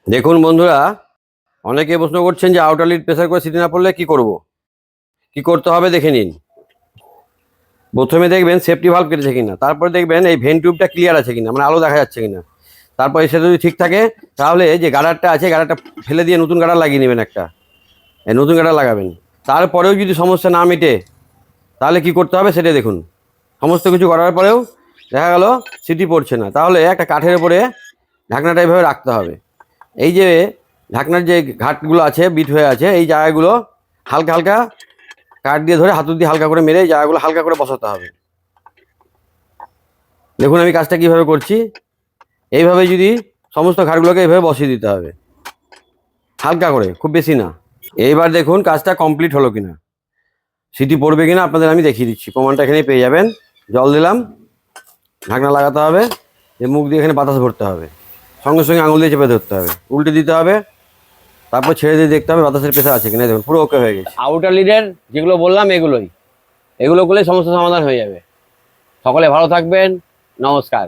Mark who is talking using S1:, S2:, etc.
S1: দেখুন বন্ধুরা, অনেকে প্রশ্ন করছেন যে আউটার লিড প্রেসার করে সিটি না পড়লে কি করব, কি করতে হবে দেখে নিন। প্রথমে দেখবেন সেফটি ভালভ কেটেছে কিনা, তারপরে দেখবেন এই ভেন্ট টিউবটা ক্লিয়ার আছে কিনা, মানে আলো দেখা যাচ্ছে কিনা। তারপরে সেটা যদি ঠিক থাকে তাহলে যে গার্ডারটা আছে গার্ডারটা ফেলে দিয়ে নতুন গার্ডার লাগিয়ে নেবেন একটা, এই নতুন গার্ডার লাগাবেন। তারপরেও যদি সমস্যা না মেটে তাহলে কি করতে হবে সেটা দেখুন। সমস্ত কিছু করার পরেও দেখা গেল সিটি পড়ছে না, তাহলে একটা কাঠের উপরে ঢাকনাটা এইভাবে রাখতে হবে। এই যে ঢাকনার যে ঘাটগুলো আছে বিট হয়ে আছে এই জায়গাগুলো হালকা হালকা কাঠ দিয়ে ধরে হাতুড়ি দিয়ে হালকা করে মেরে এই জায়গাগুলো হালকা করে বসাতে হবে। দেখুন আমি কাজটা কিভাবে করছি, এইভাবে যদি সমস্ত ঘাটগুলোকে এইভাবে বসিয়ে দিতে হবে হালকা করে, খুব বেশি না। এইবার দেখুন কাজটা কমপ্লিট হলো কিনা, সিটি পড়বে কিনা আপনাদের আমি দেখিয়ে দিচ্ছি, প্রমাণটা এখানেই পেয়ে যাবেন। জল দিলাম, ঢাকনা লাগাতে হবে, যে মুখ দিয়ে এখানে বাতাস ভরতে হবে, সঙ্গে সঙ্গে আঙুল দিয়ে চেপে ধরতে হবে, উল্টে দিতে হবে, তারপর ছেড়ে দিয়ে দেখতে হবে বাতাসের প্রেসার আছে কিনা। দেখুন পুরো ওকে হয়ে গেছে। আউটার লিডের যেগুলো বললাম এগুলো করলে সমস্যা সমাধান হয়ে যাবে। সকলে ভালো থাকবেন, নমস্কার।